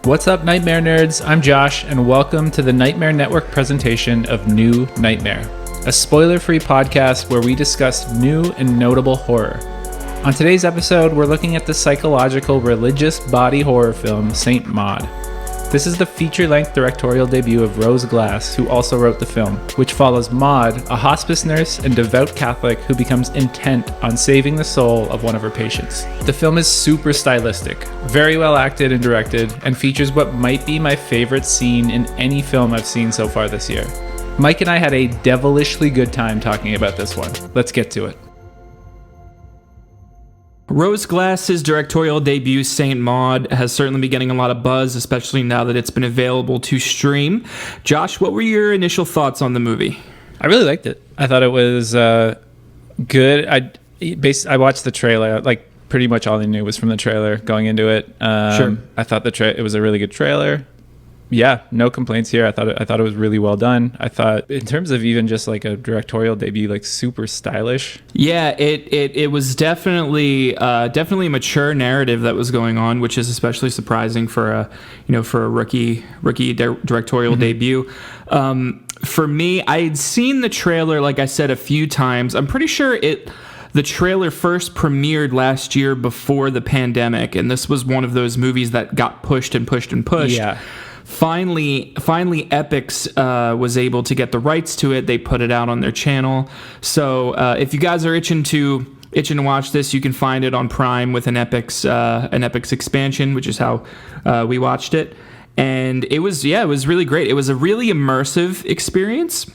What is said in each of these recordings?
What's up, Nightmare Nerds? I'm Josh, and welcome to the Nightmare Network presentation of New Nightmare, a spoiler-free podcast where we discuss new and notable horror. On today's episode, we're looking at the psychological religious body horror film Saint Maud. This is the feature-length directorial debut of Rose Glass, who also wrote the film, which follows Maud, a hospice nurse and devout Catholic who becomes intent on saving the soul of one of her patients. The film is super stylistic, very well acted and directed, and features what might be my favorite scene in any film I've seen so far this year. Mike and I had a devilishly good time talking about this one. Let's get to it. Rose Glass's directorial debut, Saint Maud, has certainly been getting a lot of buzz, especially now that it's been available to stream. Josh, what were your initial thoughts on the movie? I really liked it. I thought it was good. I watched the trailer. Like, pretty much all I knew was from the trailer going into it. Sure. I thought it was a really good trailer. Yeah, no complaints here. I thought it was really well done. I thought, in terms of even just like a directorial debut, like super stylish. Yeah, it was definitely a mature narrative that was going on, which is especially surprising for a rookie directorial debut. For me, I had seen the trailer, like I said, a few times. I'm pretty sure the trailer first premiered last year before the pandemic, and this was one of those movies that got pushed and pushed and pushed. Yeah. Finally, Epix was able to get the rights to it. They put it out on their channel. So if you guys are itching to watch this, you can find it on Prime with an Epix expansion, which is how we watched it. And it was really great. It was a really immersive experience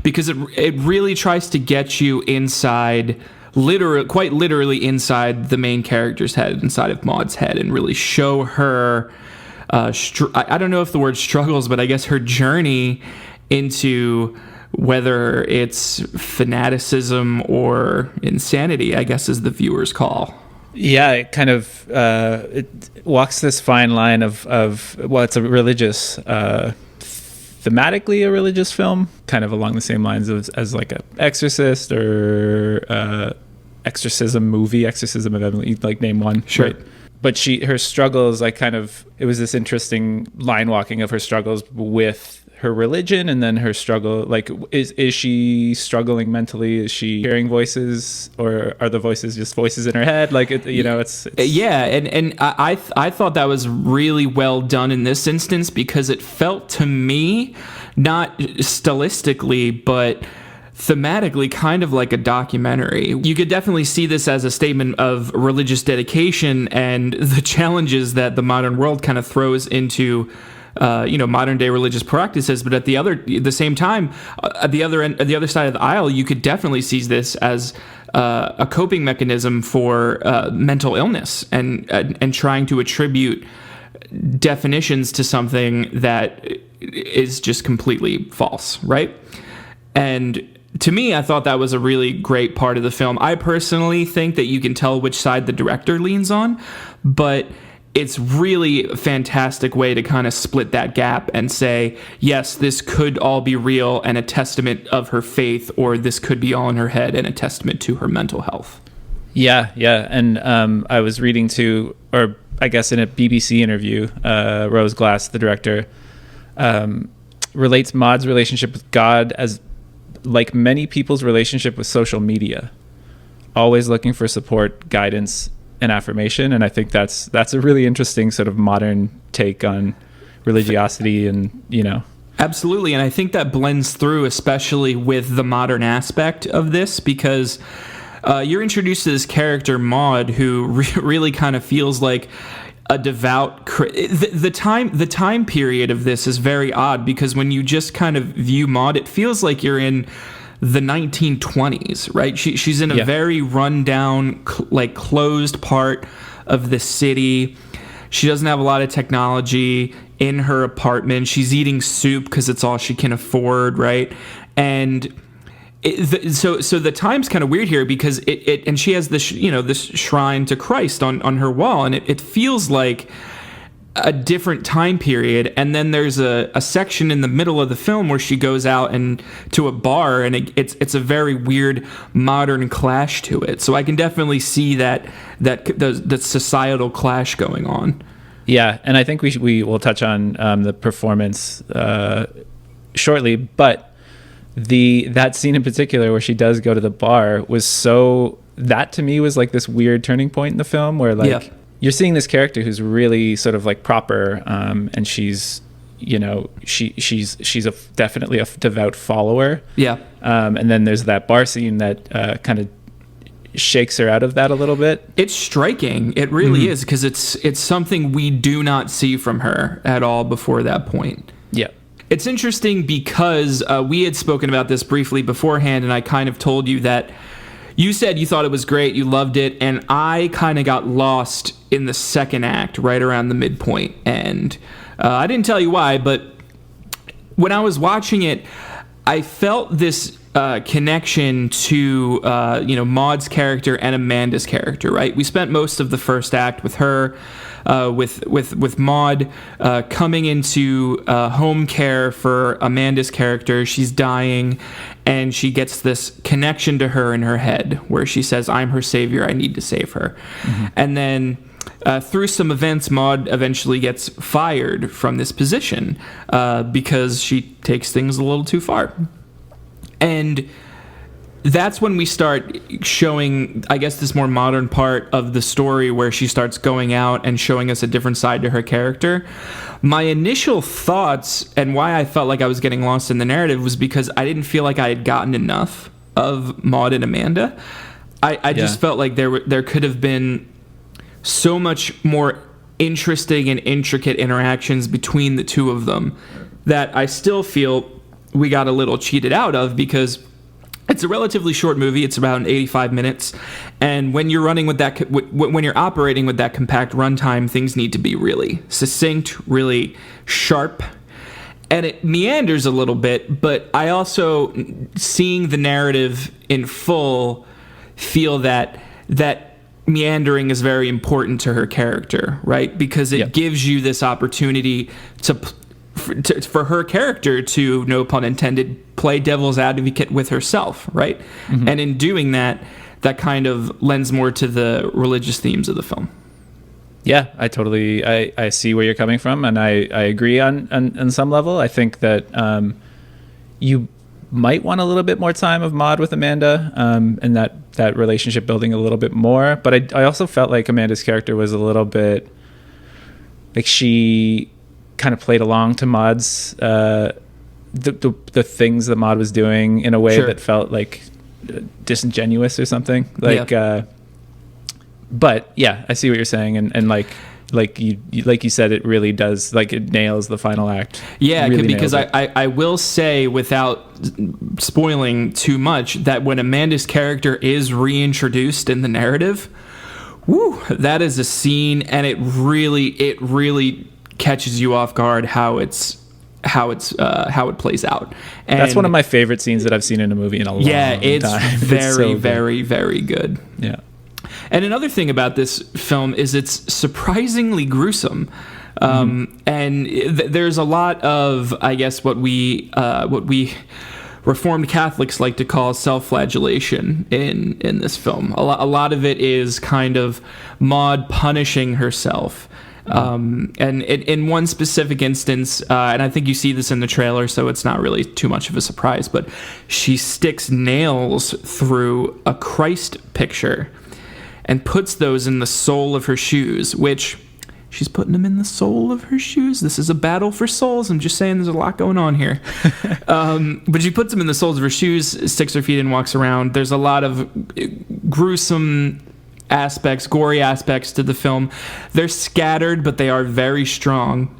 because it really tries to get you inside. Quite literally inside the main character's head, inside of Maud's head, and really show her. I don't know if the word struggles, but I guess her journey into whether it's fanaticism or insanity, I guess, is the viewer's call. Yeah, it kind of it walks this fine line of it's a religious, thematically a religious film, kind of along the same lines as like a Exorcist or exorcism movie, Exorcism of Emily, like name one. Sure. Right? But her struggles, it was this interesting line walking of her struggles with her religion, and then her struggle, like, is she struggling mentally? Is she hearing voices, or are the voices just voices in her head? Like, it's yeah, and I thought that was really well done in this instance, because it felt to me, not stylistically, but thematically kind of like a documentary. You could definitely see this as a statement of religious dedication and the challenges that the modern world kind of throws into modern day religious practices. But at the same time, at the other side of the aisle, you could definitely see this as a coping mechanism for mental illness and trying to attribute definitions to something that is just completely false, right? And to me, I thought that was a really great part of the film. I personally think that you can tell which side the director leans on, but it's really a fantastic way to kind of split that gap and say, yes, this could all be real and a testament of her faith, or this could be all in her head and a testament to her mental health. Yeah. And I was reading to, or I guess in a BBC interview, Rose Glass, the director, relates Maud's relationship with God as like many people's relationship with social media, always looking for support, guidance, and affirmation. And I think that's a really interesting sort of modern take on religiosity, and Absolutely. And I think that blends through, especially with the modern aspect of this, because you're introduced to this character, Maud, who really kind of feels like a devout. The time period of this is very odd, because when you just kind of view Maud, it feels like you're in the 1920s, right? She's in a very rundown, closed part of the city. She doesn't have a lot of technology in her apartment. She's eating soup because it's all she can afford, right? And so the time's kind of weird here, because and she has this this shrine to Christ on her wall, and it feels like a different time period. And then there's a section in the middle of the film where she goes out and to a bar, and it's a very weird modern clash to it. So I can definitely see that the societal clash going on. Yeah, and I think we will touch on the performance shortly, but that scene in particular where she does go to the bar that to me was like this weird turning point in the film where like you're seeing this character who's really sort of like proper, and she's definitely a devout follower. Yeah. And then there's that bar scene that kind of shakes her out of that a little bit. It's striking. It really is, because it's something we do not see from her at all before that point. Yeah. It's interesting because we had spoken about this briefly beforehand, and I kind of told you that you said you thought it was great, you loved it, and I kind of got lost in the second act right around the midpoint. And I didn't tell you why, but when I was watching it, I felt this connection to Maud's character and Amanda's character, right? We spent most of the first act with her, with Maud coming into home care for Amanda's character. She's dying, and she gets this connection to her in her head where she says, "I'm her savior, I need to save her." And then through some events, Maud eventually gets fired from this position because she takes things a little too far. And that's when we start showing, I guess, this more modern part of the story where she starts going out and showing us a different side to her character. My initial thoughts and why I felt like I was getting lost in the narrative was because I didn't feel like I had gotten enough of Maud and Amanda. I just felt like there could have been so much more interesting and intricate interactions between the two of them that I still feel we got a little cheated out of, because it's a relatively short movie. It's about 85 minutes, and when you're running with that, when you're operating with that compact runtime, things need to be really succinct, really sharp, and it meanders a little bit. But I also, seeing the narrative in full, feel that meandering is very important to her character, right? Because it gives you this opportunity for her character to, no pun intended, play devil's advocate with herself, right? And in doing that kind of lends more to the religious themes of the film. Yeah, I see where you're coming from, and I agree on some level. I think that you might want a little bit more time of Maud with Amanda, and that relationship building a little bit more. But I also felt like Amanda's character was a little bit like she kind of played along to Maud's the things that Maud was doing in a way that felt like disingenuous or something. But yeah, I see what you're saying, and like you said, it really does, like, it nails the final act. Yeah, really, because I will say, without spoiling too much, that when Amanda's character is reintroduced in the narrative, that is a scene, and it really catches you off guard how it plays out. And that's one of my favorite scenes that I've seen in a movie in a long time. Yeah, it's very, very, very good. Yeah. And another thing about this film is it's surprisingly gruesome. And there's a lot of, I guess, what we Reformed Catholics like to call self-flagellation in this film. A lot of it is kind of Maud punishing herself. And in one specific instance, and I think you see this in the trailer, so it's not really too much of a surprise, but she sticks nails through a Christ picture and puts those in the sole of her shoes, which she's putting them in the sole of her shoes. This is a battle for souls. I'm just saying, there's a lot going on here. But she puts them in the soles of her shoes, sticks her feet in, walks around. There's a lot of gruesome aspects, gory aspects to the film. They're scattered, but they are very strong.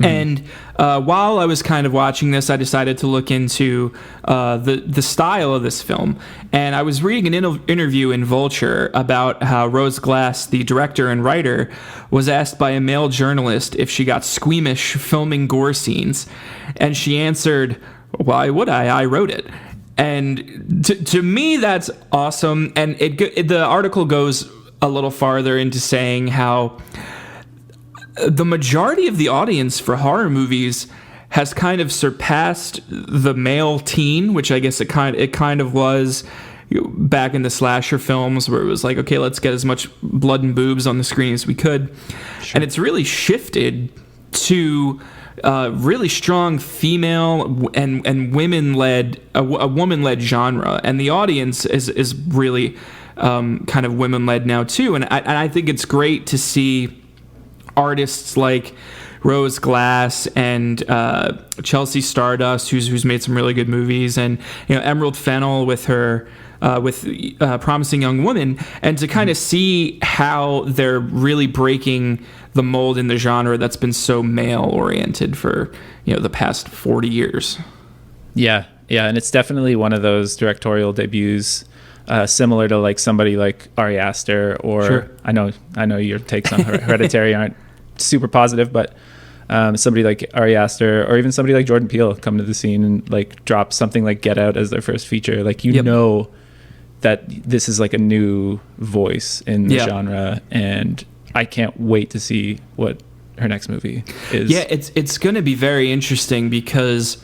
And while I was kind of watching this, I decided to look into the style of this film. And I was reading an interview in Vulture about how Rose Glass, the director and writer, was asked by a male journalist if she got squeamish filming gore scenes. And she answered, "Why would I? I wrote it." And to me, that's awesome. And the article goes a little farther into saying how the majority of the audience for horror movies has kind of surpassed the male teen, which I guess it kind of was back in the slasher films where it was like, okay, let's get as much blood and boobs on the screen as we could. Sure. And it's really shifted to really strong female and women-led, a woman-led genre. And the audience is really kind of women-led now too. And I think it's great to see artists like Rose Glass and Chelsea Stardust, who's made some really good movies, and Emerald Fennell with her Promising Young Woman, and to kind of see how they're really breaking the mold in the genre that's been so male oriented for the past 40 years. Yeah, and it's definitely one of those directorial debuts. Similar to like somebody like Ari Aster, or sure. I know your takes on Hereditary aren't super positive, but somebody like Ari Aster, or even somebody like Jordan Peele come to the scene and like drop something like Get Out as their first feature. Like know that this is like a new voice in the genre, and I can't wait to see what her next movie is. Yeah, it's going to be very interesting because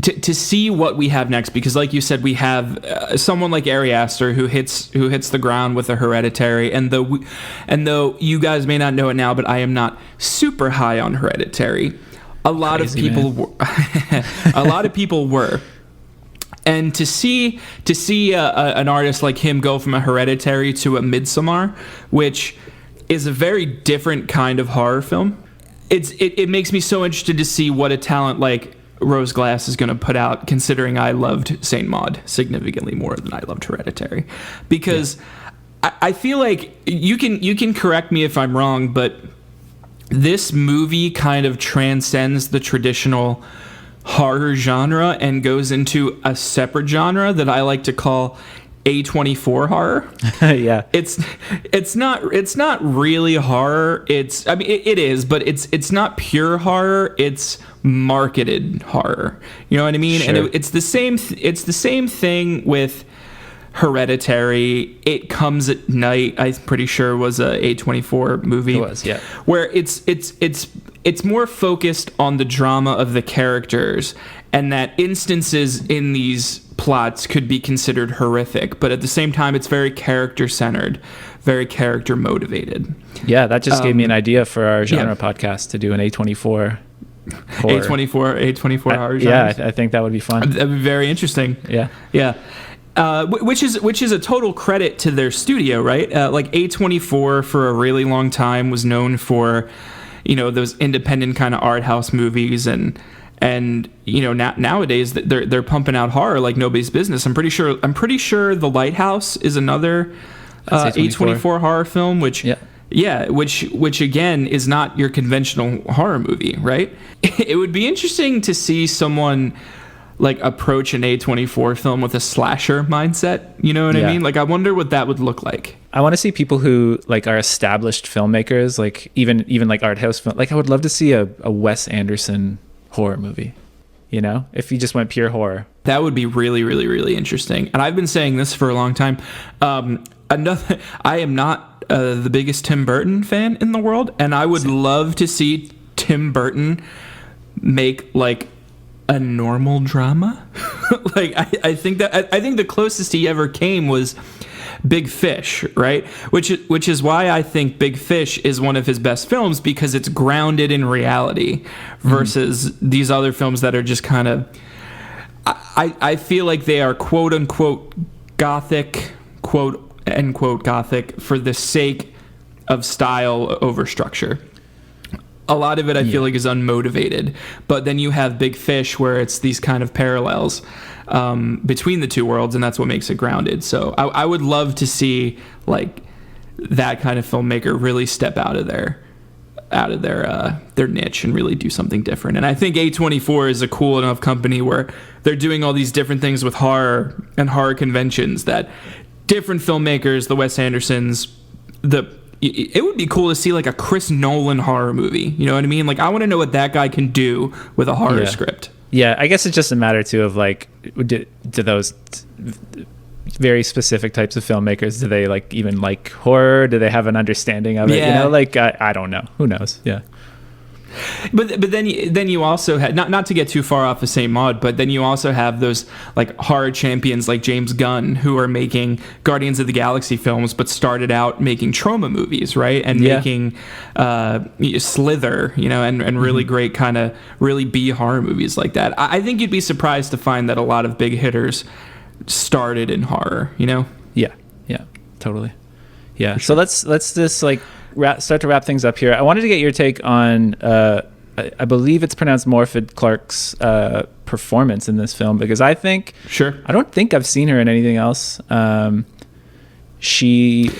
to see what we have next, because like you said, we have someone like Ari Aster who hits the ground with a Hereditary, and though you guys may not know it now, but I am not super high on Hereditary. A lot of people were. And to see an artist like him go from a Hereditary to a Midsommar, which is a very different kind of horror film, it makes me so interested to see what a talent like Rose Glass is going to put out, considering I loved Saint Maud significantly more than I loved Hereditary. Because I feel like you can correct me if I'm wrong, but this movie kind of transcends the traditional horror genre and goes into a separate genre that I like to call A24 horror. Yeah. It's not really horror. It is, but it's not pure horror. It's marketed horror. You know what I mean? Sure. And it's the same thing with Hereditary. It Comes at Night, I'm pretty sure, was a A24 movie. It was, yeah. Where it's more focused on the drama of the characters, and that instances in these plots could be considered horrific, but at the same time it's very character centered, very character motivated. Yeah, that just gave me an idea for our genre podcast to do an A24 horror. A24 horror genre. Yeah, I think that would be fun. That'd be very interesting. Yeah. Which is a total credit to their studio, right? Like A24 for a really long time was known for those independent kind of art house movies, and nowadays they're pumping out horror like nobody's business. I'm pretty sure The Lighthouse is another A24 horror film, which again is not your conventional horror movie, right? It would be interesting to see someone like approach an A24 film with a slasher mindset. You know what I mean? Like, I wonder what that would look like. I want to see people who like are established filmmakers, like even like art house film. Like, I would love to see a Wes Anderson horror movie, if you just went pure horror. That would be really, really, really interesting. And I've been saying this for a long time. I am not the biggest Tim Burton fan in the world, and I would love to see Tim Burton make like a normal drama. Like, I think the closest he ever came was Big Fish, right? Which is why I think Big Fish is one of his best films, because it's grounded in reality versus these other films that are just kind of, I feel like they are quote unquote gothic, quote unquote gothic, for the sake of style over structure. A lot of it I feel like is unmotivated, but then you have Big Fish where it's these kind of parallels between the two worlds, and that's what makes it grounded. So I would love to see like that kind of filmmaker really step out of their niche and really do something different. And I think A24 is a cool enough company where they're doing all these different things with horror and horror conventions that different filmmakers, the Wes Andersons, it would be cool to see like a Chris Nolan horror movie. You know what I mean? Like, I want to know what that guy can do with a horror script. Yeah, I guess it's just a matter too of like, do those very specific types of filmmakers, do they like even like horror? Do they have an understanding of it? Like, I don't know. Who knows? Yeah. But then you also had, not to get too far off of Saint Maud, but then you also have those like horror champions like James Gunn who are making Guardians of the Galaxy films, but started out making trauma movies, right? And making Slither, and really great kind of really B horror movies like that. I think you'd be surprised to find that a lot of big hitters started in horror, Yeah, totally. Yeah. So let's just like start to wrap things up here. I wanted to get your take on I believe it's pronounced morphed Clarke's performance in this film, because I don't think I've seen her in anything else. She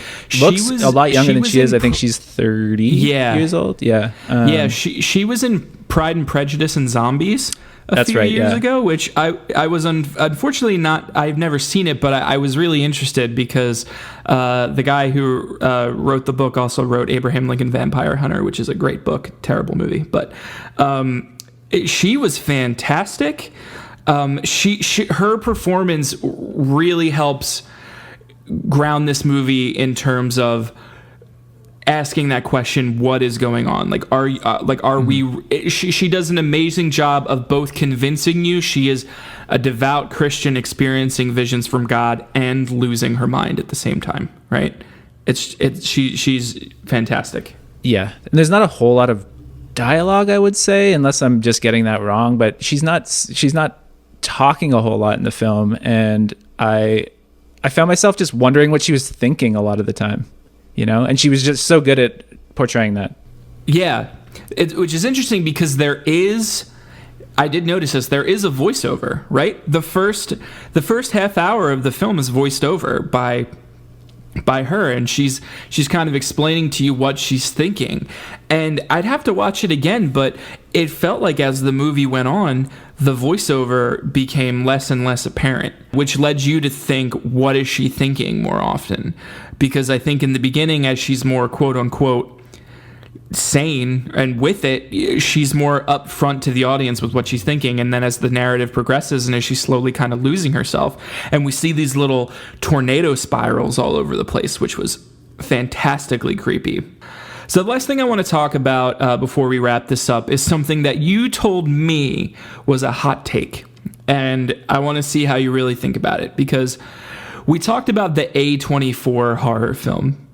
looks a lot younger than she is. I think she's 30 years old. Yeah. She was in Pride and Prejudice and Zombies a few years ago, which I was unfortunately not. I've never seen it, but I was really interested because the guy who wrote the book also wrote Abraham Lincoln Vampire Hunter, which is a great book. Terrible movie, but she was fantastic. Her performance really helps ground this movie in terms of asking that question, what is going on? She does an amazing job of both convincing you she is a devout Christian experiencing visions from God and losing her mind at the same time, right? She's fantastic. Yeah. And there's not a whole lot of dialogue, I would say, unless I'm just getting that wrong, but she's not talking a whole lot in the film, and I found myself just wondering what she was thinking a lot of the time. And she was just so good at portraying that. Yeah, which is interesting because I did notice this, there is a voiceover, right? The first half hour of the film is voiced over by her, and she's kind of explaining to you what she's thinking. And I'd have to watch it again, but it felt like as the movie went on, the voiceover became less and less apparent, which led you to think, what is she thinking more often? Because I think in the beginning, as she's more quote unquote sane and with it, she's more upfront to the audience with what she's thinking. And then as the narrative progresses and as she's slowly kind of losing herself, and we see these little tornado spirals all over the place, which was fantastically creepy. So the last thing I want to talk about before we wrap this up is something that you told me was a hot take. And I want to see how you really think about it, because we talked about the A24 horror film.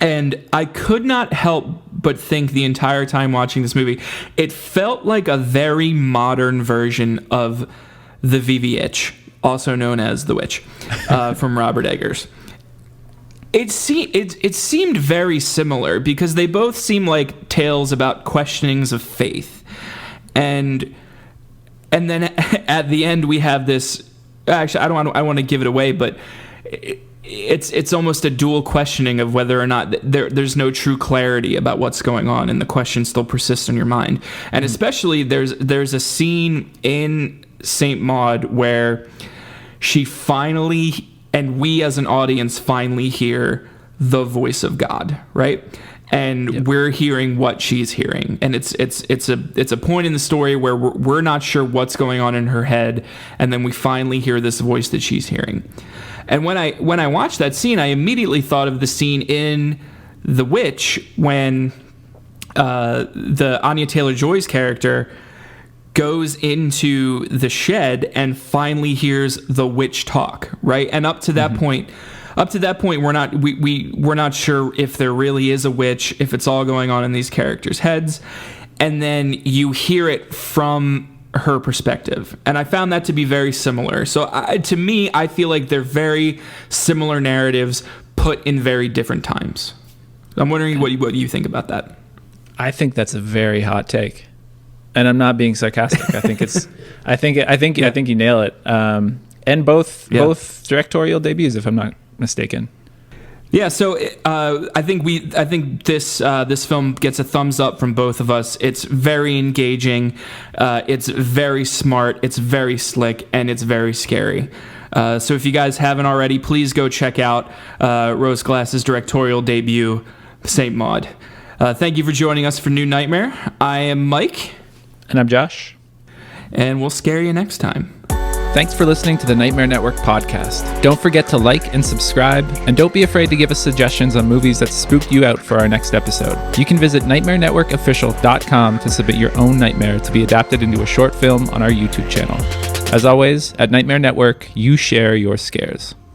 And I could not help but think the entire time watching this movie, it felt like a very modern version of The VVitch, also known as The Witch, from Robert Eggers. It seemed very similar because they both seem like tales about questionings of faith, and then at the end we have this. Actually, I want to give it away, but it's almost a dual questioning of whether or not there's no true clarity about what's going on, and the question still persists in your mind. And especially there's a scene in Saint Maud where she finally, and we as an audience finally hear the voice of God, right? And we're hearing what she's hearing, and it's a point in the story where we're not sure what's going on in her head, and then we finally hear this voice that she's hearing. And when I watched that scene, I immediately thought of the scene in The Witch when the Anya Taylor-Joy's character goes into the shed and finally hears the witch talk, right? And up to that point, we're not sure if there really is a witch, if it's all going on in these characters' heads. And then you hear it from her perspective. And I found that to be very similar. So to me, I feel like they're very similar narratives put in very different times. I'm wondering what you think about that. I think that's a very hot take. And I'm not being sarcastic. I think I think you nail it. And both directorial debuts, if I'm not mistaken. Yeah, so I think this film gets a thumbs up from both of us. It's very engaging, it's very smart, it's very slick, and it's very scary. So if you guys haven't already, please go check out Rose Glass's directorial debut, Saint Maud. Thank you for joining us for New Nightmare. I am Mike. And I'm Josh. And we'll scare you next time. Thanks for listening to the Nightmare Network podcast. Don't forget to like and subscribe, and don't be afraid to give us suggestions on movies that spooked you out for our next episode. You can visit nightmarenetworkofficial.com to submit your own nightmare to be adapted into a short film on our YouTube channel. As always, at Nightmare Network, you share your scares.